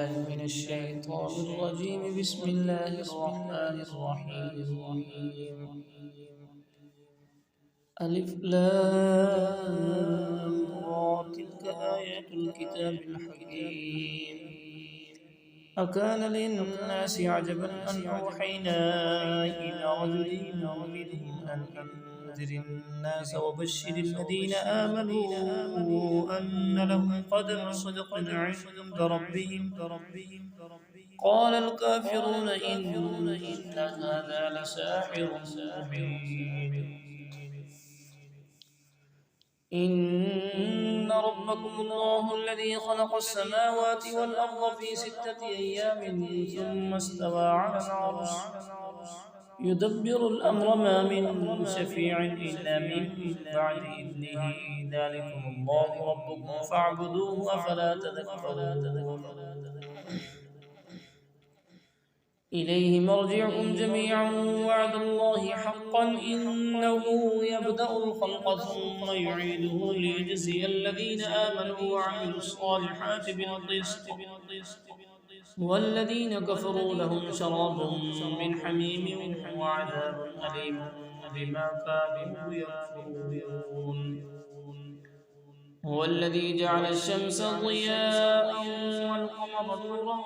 بالله من الشيطان الرجيم. بسم الله الرحمن الرحيم. ألف لام را، تلك آيات الكتاب الحكيم. أكان للناس عجبا أن أوحينا إلى رجل منهم أن أنذر الناس وبشر الذين آمنوا أن لهم قدم صدق عند ربهم. قال الكافرون إن هذا لساحر مبين. إن ربكم الله الذي خلق السماوات والأرض في 6 أيام ثم استوى على العرش يدبر الأمر ما من شفيع إلا من بعد إذنه. ذلكم الله ربكم فاعبدوه أفلا تذكرون. إليه مرجعكم جميعا وعد الله حقا إنه يبدأ الخلق ثم يعيده ليجزي الذين آمنوا وعملوا الصالحات بالقسط والذين كفروا لهم شراب من حميم وعذاب أليم بما كانوا يكفرون. هو الذي جعل الشمس ضياء والقمر نورا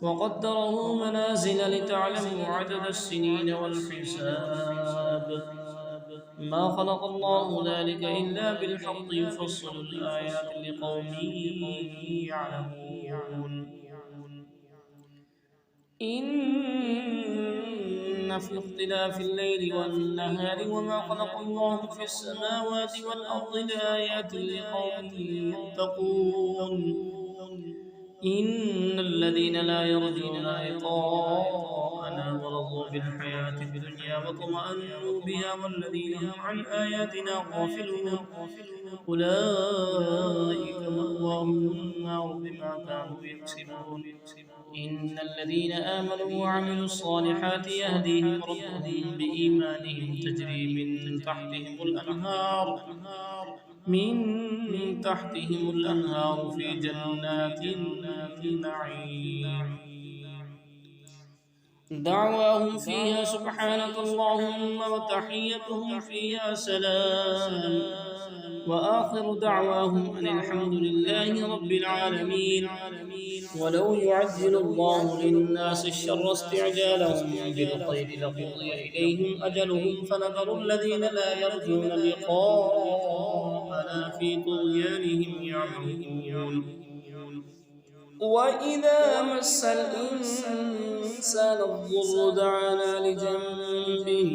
وقدره منازل لتعلموا عدد السنين والحساب. ما خلق الله ذلك إلا بالحق يفصل الآيات لقوم يعلمون. إن في اختلاف الليل والنهار وما خلق الله في السماوات والأرض لآيات لقوم يتقون. إن الذين لا يرجون لقاءنا ورضوا بالحياة الدنيا واطمأنوا بها والذين هم عن آياتنا غافلون أولئك مأواهم النار بما كانوا يكسبون. إن الذين آمنوا وعملوا الصالحات يهديهم ربهم بإيمانهم تجري من تحتهم الأنهار في جنات النعيم. دعواهم فيها سبحانك اللهم وتحيتهم فيها سلام وآخر دعواهم أن الحمد لله رب العالمين. ولو يعجل الله للناس الشر استعجالهم بالخير لقضي إليهم أجلهم فنذر الذين لا يرجون لقاءنا في طغيانهم يعمهون. وإذا مس الإنسان الضر دعانا لجنبه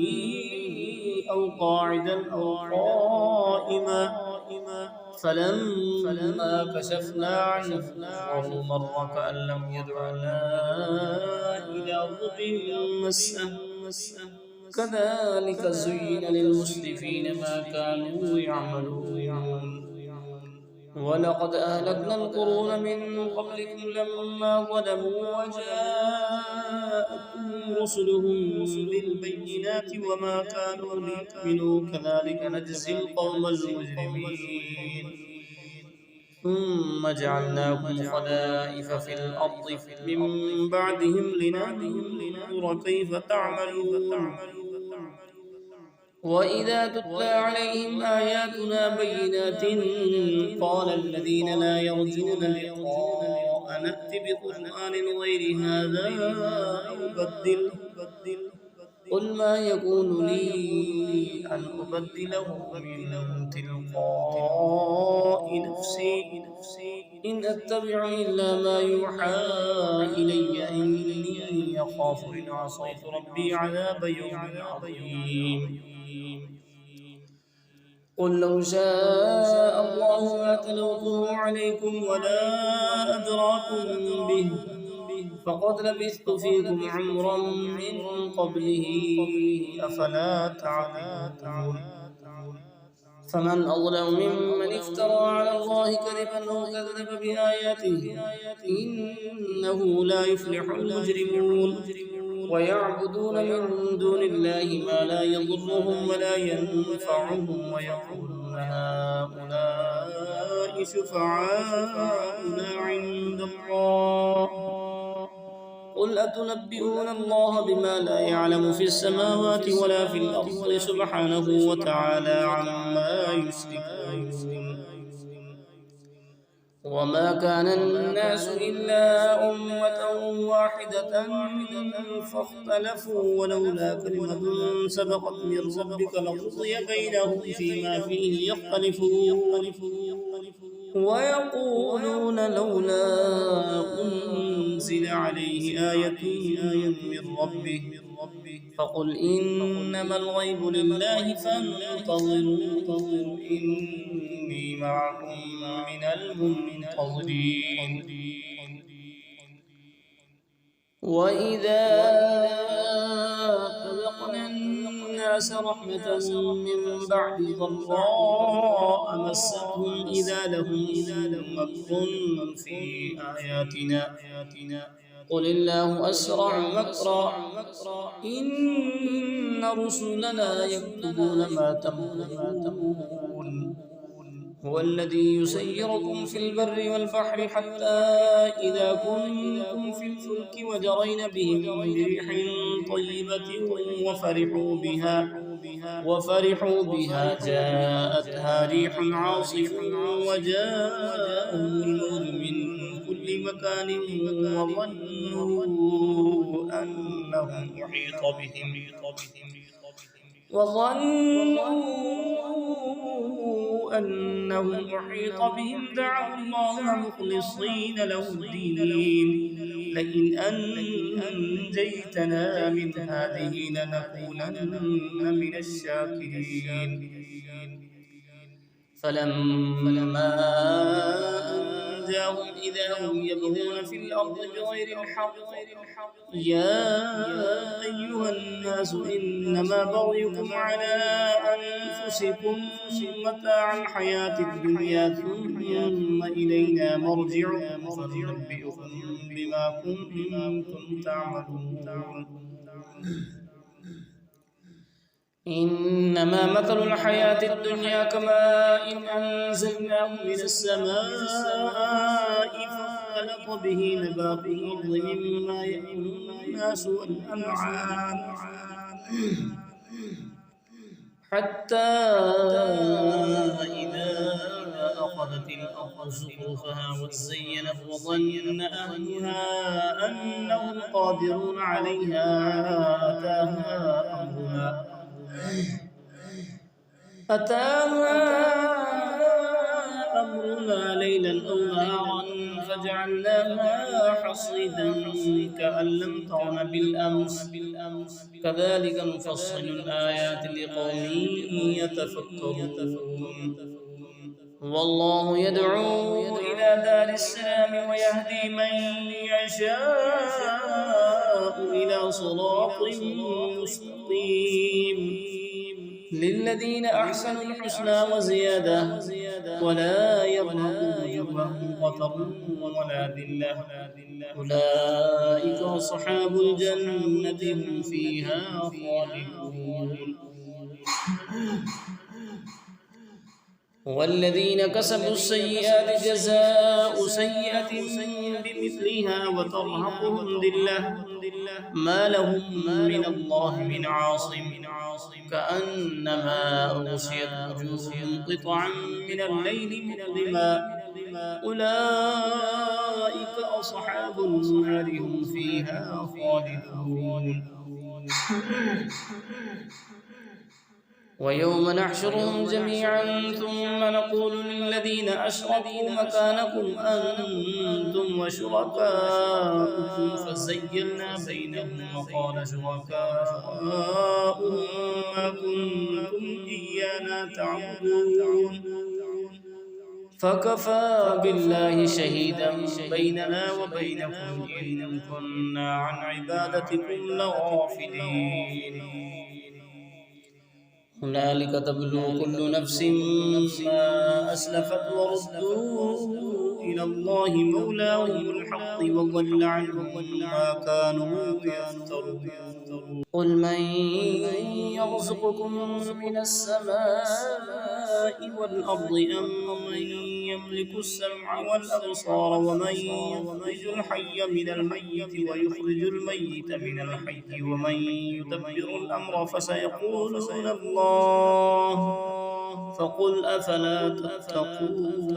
أو قاعدا أو قائما فلما كشفنا عنه ضره مر كأن لم يدعنا إلى ضر مسه كذلك زين للمسرفين ما كانوا يعملون. ولقد أهلكنا القرون من قبلكم لما ظلموا وجاءتهم رسلهم بالبينات وما كانوا ليؤمنوا كذلك نجزي القوم المجرمين. ثم جعلناكم خلائف في الأرض من بعدهم لننظر كيف تعملون. وإذا تتلى عليهم آياتنا بينات قال الذين لا يرجون لقاء نأت بقرآن غير هذا أو بدله قل ما يكون لي أن أبدله من تلقاء نفسي إن أتبع إلا ما يوحى إلي إني أخاف إن عصيت ربي عذاب يوم عظيم. قل لو شاء الله ما تلوته عليكم ولا أدراكم به فقد لبثت فيكم عمرا من قبله أفلا تعقلون. فمن أظلم ممن افترى على الله كذبا أو كذب بآياته إنه لا يفلح المجرمون. ويعبدون من دون الله ما لا يضرهم ولا ينفعهم ويقولون هؤلاء شفعاؤنا عند الله قل أتنبئون الله بما لا يعلم في السماوات ولا في الأرض سبحانه وتعالى عما يشركون وما كان الناس إلا أمة واحدة فاختلفوا ولولا كلمة سبقت من ربك لقضي بينهم فيما فيه يختلفون ويقولون لولا أنزل عليه آية من ربه فقل إنما الغيب لله فانتظروا إني معكم من المنتظرين وإذا أذقنا الناس رحمة من بعد ضراء مستهم إذا لهم مكر في آياتنا قل الله أسرع مكرا إن رسلنا يكتبون ما تمكرون هو الذي يسيركم في البر والبحر حتى إذا كنتم في الفلك وجرين بهم بريح طيبة وفرحوا بها جاءتها ريح عاصف وجاءهم الموج من كل مكان وظنوا أنهم أحيط بهم دعوا الله مخلصين له الدين لئن أنجيتنا من هذه لنكونن من الشاكرين فلما أنجاهم إذا هم يبغون في الأرض بغير الحق يا أيها الناس إنما بغيكم على أنفسكم متاع الحياة الدنيا ثم إلينا مرجعكم فننبئكم بما كنتم تعملون إنما مثل الحياة الدنيا كماء إن أنزلناه من السماء فاختلط به نبات الأرض مما يأكل الناس والأنعام حتى إذا أخذت الأرض زخرفها وزينت وظن أهلها أنهم قادرون عليها أتاها أمرنا ليلا أو نهارا فجعلناها حصيدا كأن لم تغن بالأمس كذلك نفصل الآيات لقوم يتفكرون والله يدعو إلى دار السلام ويهدي من يشاء إلى صراط مستقيم للذين أحسنوا الحسنى وزيادة ولا يرهق وجوههم قتر ولا ذلة أولئك أصحاب الجنة هم فيها خالدون والذين كسبوا السيئات جزاء سيئة بمثلها وترهقهم ذلة ما لهم من الله من عاصم كأنما أغشيت وجوههم قطعا من الليل مظلما أولئك أصحاب النار هم فيها خالدون ويوم نحشرهم جميعا ثم نقول للذين أشركوا مكانكم أنتم وشركاؤكم فزيّلنا بينهم وقال شركاؤهم ما كنتم إيانا تعبدون فكفى بالله شهيدا بيننا وبينكم إن كنا عن عبادتكم لغافلين هنالك تبلو كل نفس ما أسلفت وردوا إلى الله مولاهم الحق وضل عنهم ما كانوا يفترون. قل من يرزقكم من السماء والأرض أم من يملك السمع والأبصار ومن يخرج الحي من الميت ويخرج الميت من الحي ومن يدبر الأمر فسيقولون الله فقل أفلا تتقون.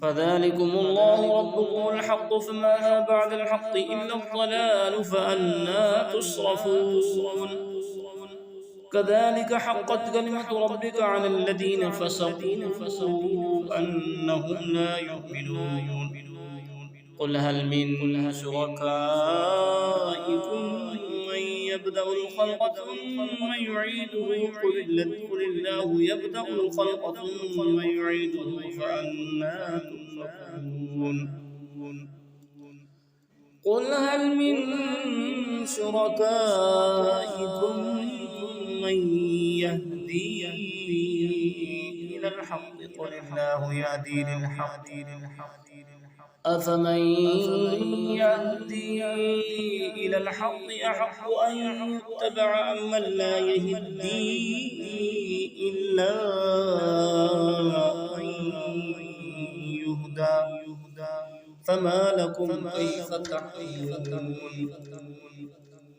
فذلكم الله ربكم الحق فماذا بعد الحق إلا الضلال فأنى تصرفون. كذلك حقت كلمة ربك على الذين فسقوا أنهم لا يؤمنون. قل هل من شركائكم من يبدأ الخلق ثم يعيده قل الله يبدأ الخلق ثم يعيده فأنى تؤفكون. قل هل من شركائكم من يهدي إلى الحق قل الله يهدي للحق أفمن يهدي إلى الحق أحق أن يتبع أم من لا يهدي إلا أن يهدى فما لكم كيف تحكمون.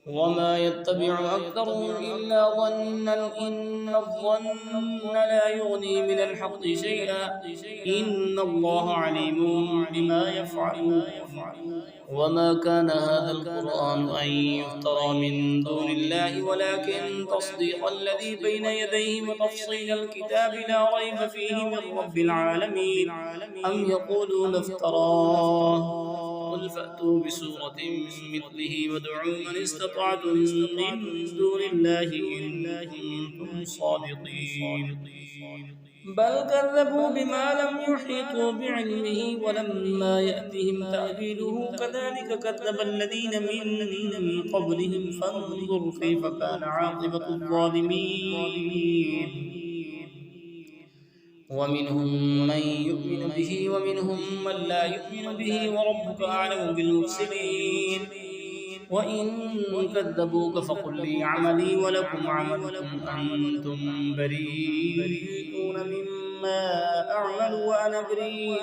وما يتبع أكثرهم إلا ظنا إن الظن لا يغني من الحق شيئا إن الله عليم بما يفعلون. وما كان هذا القرآن أن يفترى من دون الله ولكن تصديق الذي بين يديه وتفصيل الكتاب لا ريب فيه من رب العالمين. أم يقولون افتراه قل فأتوا بسورة مثله وادعوا من استطعتم من دون الله إن كنتم صادقين. بل كذبوا بما لم يحيطوا بعلمه ولما يأتهم تأويله كذلك كذب الذين من قبلهم فانظر كيف كان عاقبة الظالمين. ومنهم من يؤمن به ومنهم من لا يؤمن به وربك أعلم بالمفسدين. وإن كذبوك فقل لي عملي ولكم عملكم أنتم بريئون مما أعمل وأنا بريء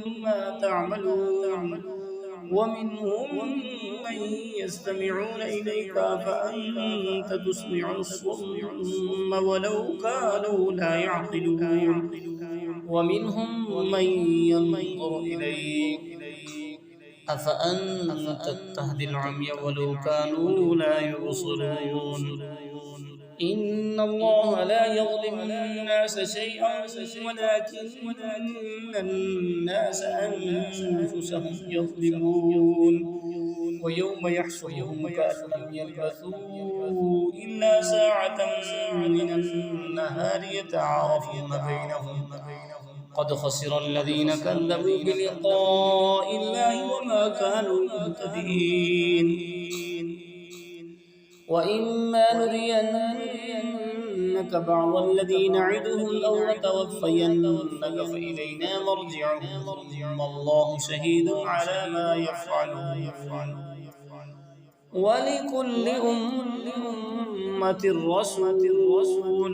مما تعملون. ومنهم من يستمعون إليك فأنت تسمع الصم ولو كانوا لا يعقلون. ومنهم من ينظر إليك أفأنت تهدي العمي ولو كانوا لا يبصرون. إن الله لا يظلم الناس شيئا ولكن الناس أنفسهم يظلمون. ويوم يحشرهم كأن لم يلبثوا إلا ساعة من النهار يتعارفون بينهم قد خسر الذين كذبوا بلقاء الله وما كانوا مهتدين. وإما نرينك بعض الذي نعدهم أو نتوفينك فإلينا مرجعهم ثم الله شهيد على ما يفعلون. ولكل أمة رسول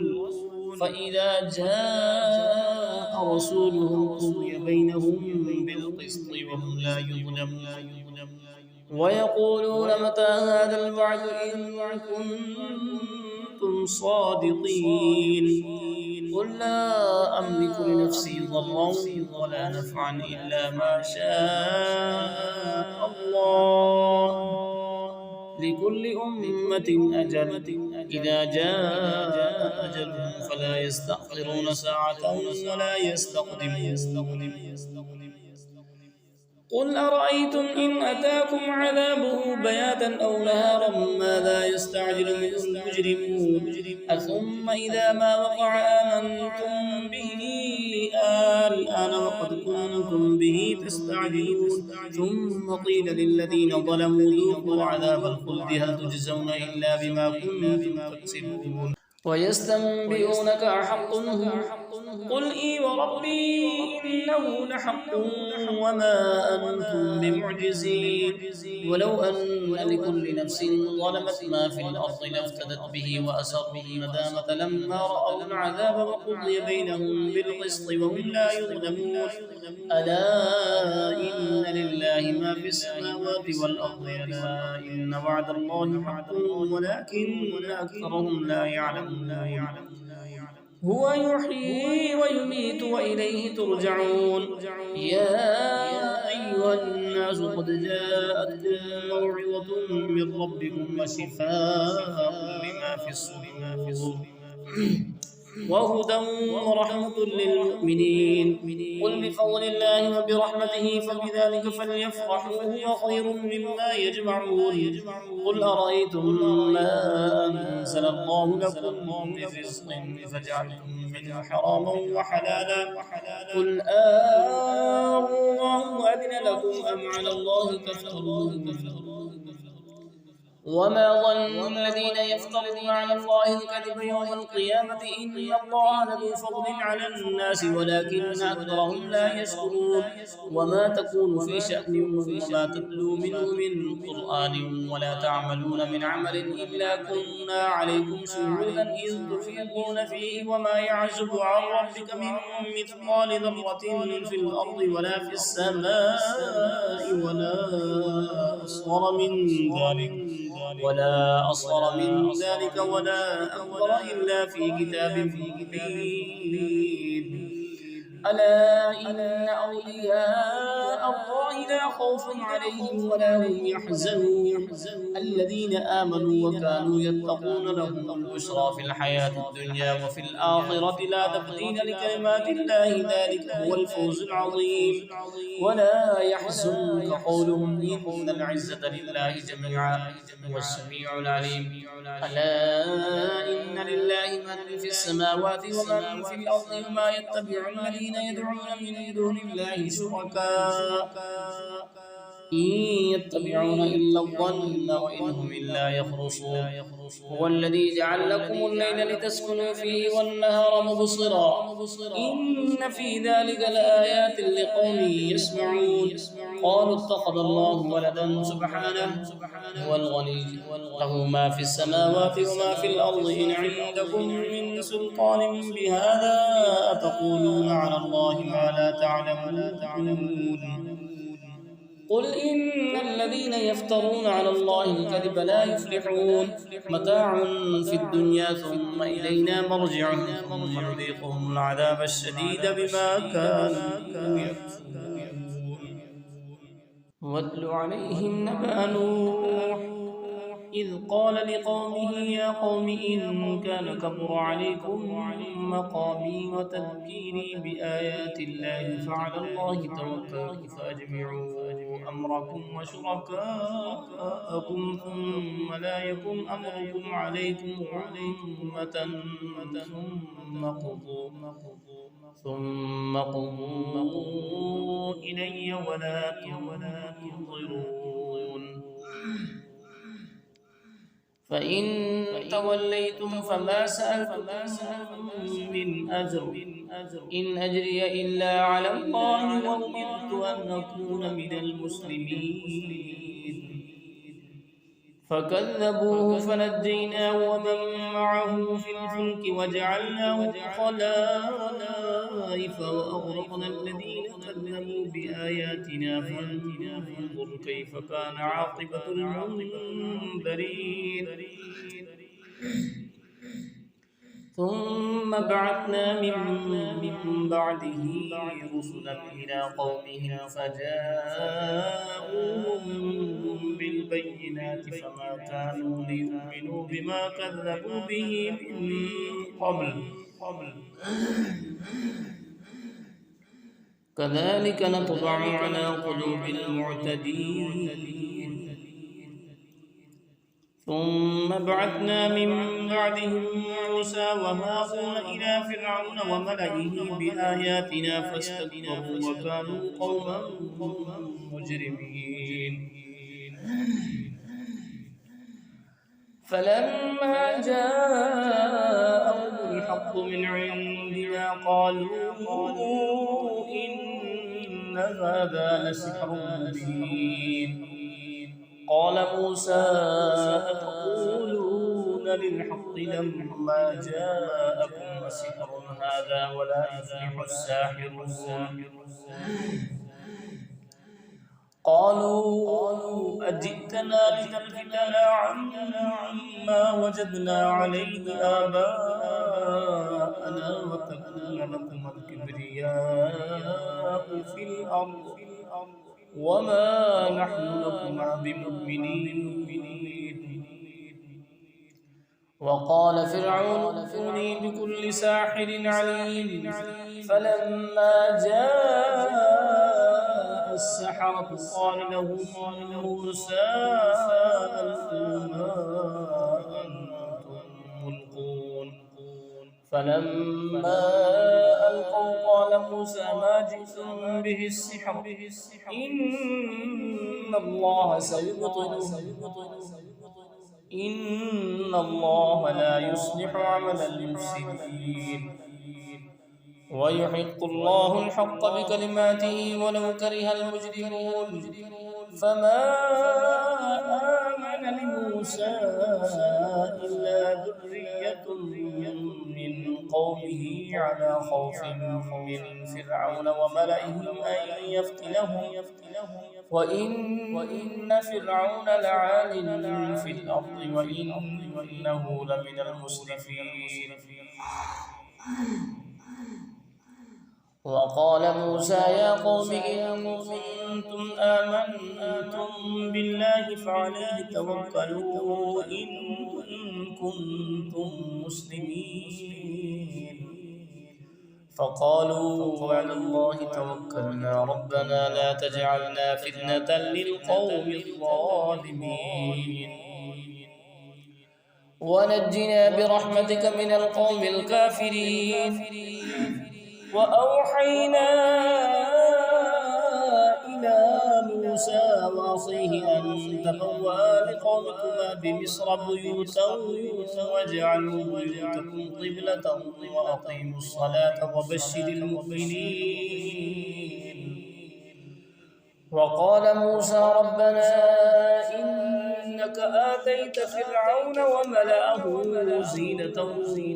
فإذا جاء رسولهم قضي بينهم بالقسط وهم لا يظلمون. ويقولون متى هذا الوعد إن كنتم صادقين. قل لا أملك لنفسي ضرا ولا نفعا إلا ما شاء الله لكل أمة أجل إذا جاء أجلهم فلا يستأخرون ساعة ولا يستقدمون. قل أرأيتم إن أتاكم عذابه بياتا أو نهارا ماذا يستعجل منه المجرمون أثم إذا ما وقع آمنتم به الآن وقد كنتم به تستعجلون. ثم قيل للذين ظلموا ذوقوا عذاب الخلد هل تجزون إلا بما كنتم تكسبون. ويستنبئونك أحق هو قل إي وربي إنه لحق وما أنتم بمعجزين ولو أن لكل نفس ظلمت ما في الأرض لافتدت به وأسروا الندامة لما رأوا العذاب وقضي بينهم بالقسط وهم لا يظلمون ألا إن لله ما في السماوات والأرض ألا إن وعد الله حق ولكن أكثرهم لا يعلمون هو يحيي ويميت وإليه ترجعون يا أيها الناس قد جاءتكم موعظة من ربكم وشفاء لما في الصدور وهدى ورحمة للمؤمنين قل بفضل الله وبرحمته فبذلك فليفرحوا هو خير مما يجمعون قل أرأيتم ما أنزل الله لكم من رزق فجعلتم منه حراما وحلالا قل الله أذن لكم أم على الله تفترون وما ظن الذين يفترون على الله الكذب يوم القيامة إن الله لذو فضل على الناس ولكن أكثرهم لا يشكرون وما تكون في شأن وما تتلو منه من قرآن ولا تعملون من عمل إلا كنا عليكم شهودا إذ تفيضون فيه وما يعزب عن ربك من مثقال ذرة في الأرض ولا في السماء ولا أصغر من ذلك ولا أكبر إلا في كتاب مبين ألا إن أولياء الله لا خوف عليهم ولا هم يحزنون الذين آمنوا وكانوا يتقون لهم البشرى في الحياة الدنيا وفي الآخرة لا تبديل لكلمات الله ذلك هو الفوز العظيم ولا يحزنك قولهم إن العزة لله جميعا هو السميع العليم ألا إن لله من في السماوات ومن في الأرض وما يتبع الذين يدعون من دون الله شركاء إن يتبعون إلا الظن وإن هم إلا يخرصون هو الذي جعل لكم الليل لتسكنوا فيه والنهار مبصرا إن في ذلك لآيات لقوم يسمعون قالوا اتخذ الله ولدا سبحانه هو الغني له ما في السماوات وما في الأرض إن عندكم من سلطان بهذا أتقولون على الله ما لا تعلمون قل إن الذين يفترون على الله الكذب لا يفلحون متاع في الدنيا ثم إلينا مرجعهم ثم نذيقهم العذاب الشديد بما كانوا يكفرون واتل عليهم نبأ نوح إذ قال لقومه يا قوم إن كان كبر عليكم مقامي وتذكيري بآيات الله فعلى الله توكلت فأجمعوا أمركم وشركاءكم ثم لا يكن أمركم عليكم غمة ثم قضوا إلي ولا تنظرون فإن توليتم فما سألتم من أجر إن أجري إلا على الله وأمرت أن أكون من المسلمين فكذبوه فنجيناه ومن معه في الفلك وجعلناه خلائف وأغرقنا الذين كذبوا بآياتنا فانظر كيف كان عاقبة المنذرين ثم بعثنا من بعده رسلا إلى قومهم فجاءوهم بالبينات فما كانوا ليؤمنوا بما كذبوا به من قبل كذلك نطبع على قلوب المعتدين ثم بعثنا من بعدهم موسى وهارون إلى فرعون وملئه بآياتنا فاستكبروا وكانوا قوما مجرمين فلما جاءهم الحق من عندنا قالوا إن هذا لسحر مبين. قال موسى أتقولون للحق لما جاءكم أسحر هذا ولا يفلح الساحرون. قالوا أجئتنا لتلفتنا عما وجدنا عليه آباءنا وتكون لكم الكبرياء في الأرض وما نحن لكما بمؤمنين. وقال فرعون ائتوني بكل ساحر عليم. فلما جاء السحرة قال لهم موسى ألقوا ما أنتم ملقون. فلما ألقوا قال موسى ما جئتم به السحر إن الله سيبطله إن الله لا يصلح عمل المفسدين ويحق الله الحق بكلماته ولو كره المجرمون. فما آمن لموسى إلا ذرية من قومه على خوف من فرعون وملئهم أن يفتنهم وإن فرعون لعال في الأرض وإنه لمن المسرفين. وقال موسى يا قوم إن كنتم آمنتم بالله فعليه توكلوا إن كنتم مسلمين. فقالوا وعلى الله توكلنا ربنا لا تجعلنا فتنة للقوم الظالمين ونجنا برحمتك من القوم الكافرين. وأوحينا إلى موسى وأخيه أن تبوأ لقومكما بمصر بيوتا واجعلوا بيوتكم قبلة وأقيموا الصلاة وبشر المؤمنين. وقال موسى ربنا إنك آتيت فرعون وملأه زينة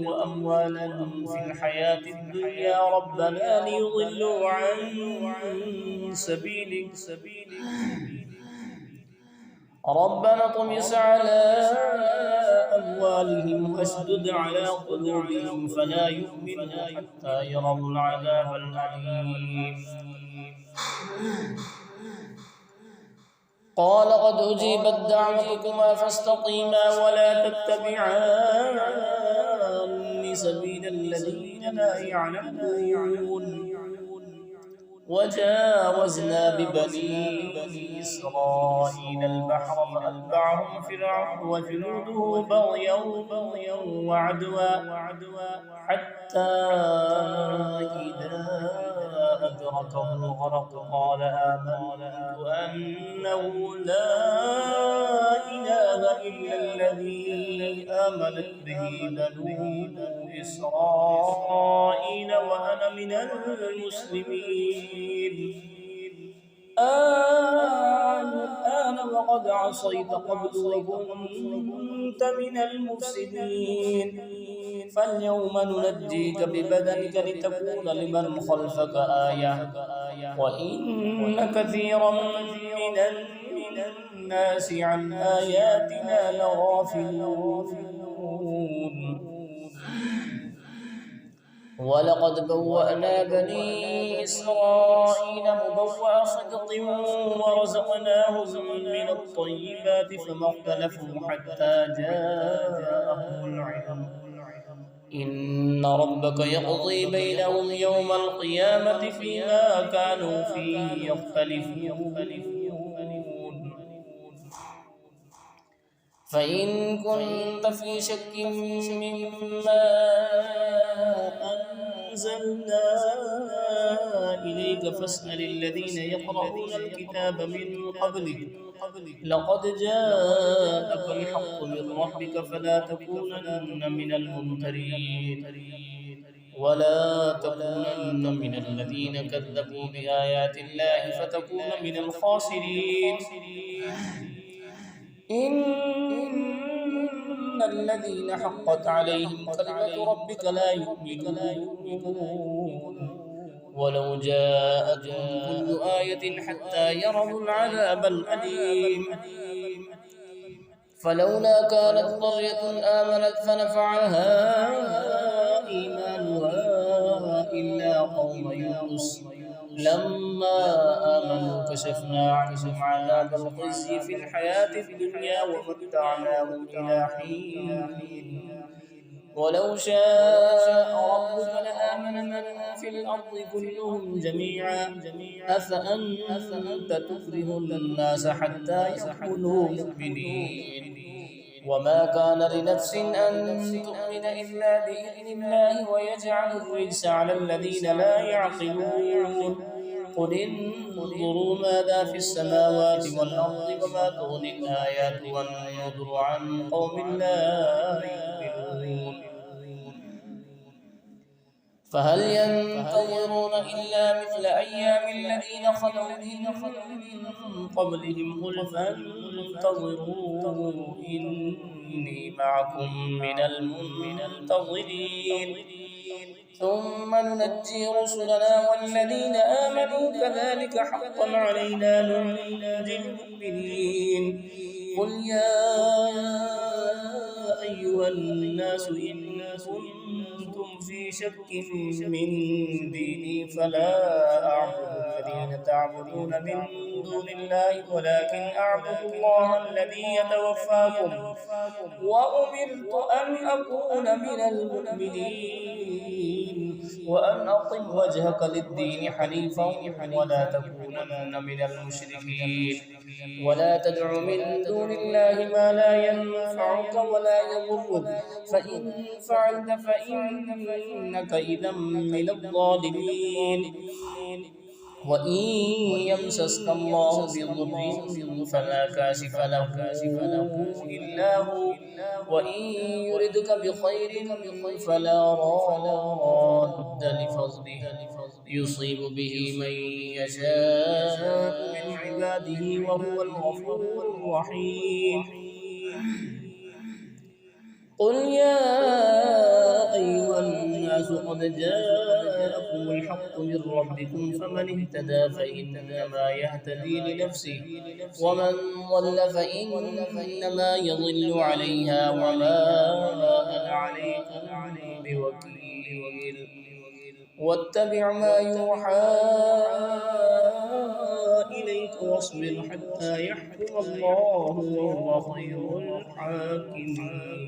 وأموالا في الحياة الدنيا ربنا ليضلوا عن سبيلك ربنا اطمس على أموالهم واشدد على قلوبهم فلا يؤمنوا حتى يروا العذاب الأليم. قال قد أجيبت دعوتكما فاستقيما ولا تتبعان سبيل الذين لا يعلمون. وجاوزنا ببني إسرائيل البحر فأتبعهم فرعون وجنوده بغيا وعدوا حتى إذا أدركه الغرق قال آمنت أنه لا إله إلا الذي آمنت به بنو إسرائيل وأنا من المسلمين. الآن وقد عصيت قبل وكنت من المفسدين فاليوم ننجيك ببدنك لتكون لمن خلفك آية وإن كثيرا من الناس عن آياتنا لغافلون. ولقد بوأنا بني إسرائيل مبوأ صدق ورزقناهم من الطيبات فما اختلفوا حتى جاءهم العلم إن ربك يقضي بينهم يوم القيامة فيما كانوا فيه يختلفون. فإن كنت في شك مما أنزلنا إليك فاسأل الذين يقرؤون الكتاب من قبلك لقد جاءك الحق من ربك فلا تكونن من الممترين. ولا تكونن من الذين كذبوا بآيات الله فتكون من الخاسرين إن الذين حقت عليهم كلمة ربك لا يؤمنون ولو جاءتهم كل آية حتى يروا العذاب الأليم فلولا كانت قرية آمنت فنفعها إيمانها إلا قوم يونس لما آمنوا كشفنا عنهم عذاب الخزي في الحياة الدنيا ومتعناهم إلى حين ولو شاء ربك لآمن من في الأرض كلهم جميعا أفأنت تكره الناس حتى يكونوا مؤمنين وما كان لنفس أن تؤمن إلا بإذن الله ويجعل الرجس على الذين لا يعقلون قل انظروا ماذا في السماوات والأرض وما تغني الآيات والنذر عن قوم لا يؤمنون فهل ينتظرون إلا مثل أيام الذين خلوا من قبلهم قل فانتظروا إني معكم من المنتظرين ثم ننجي رسلنا والذين آمنوا كذلك حقا علينا ننجي المؤمنين قل يا أيها الناس إن كنتم في شك من ديني فلا أعبد الذين تعبدون من دون الله ولكن أعبد الله الذي يتوفاكم وأمرت أن أكون من المؤمنين وأن أقم وجهك للدين حنيفا ولا تكونن من المشركين ولا تدع من دون الله ما لا ينفعك ولا يضرك فإن فعلت فإنك إذا من الظالمين وإن يمسسك الله بضر فلا كاشف له إلا هو وإن يردك بخير فلا راد لفضله يصيب به من يشاء من عباده وهو الغفور الرحيم قل يا أيها الناس قد جاءكم الحق من ربكم فمن اهتدى فإنما يهتدي لنفسه ومن ضل فإنما يضل عليها وما أنا عليكم بوكيل واتبع ما يوحى إليك واصبر حتى يحكم الله وهو خير الحاكمين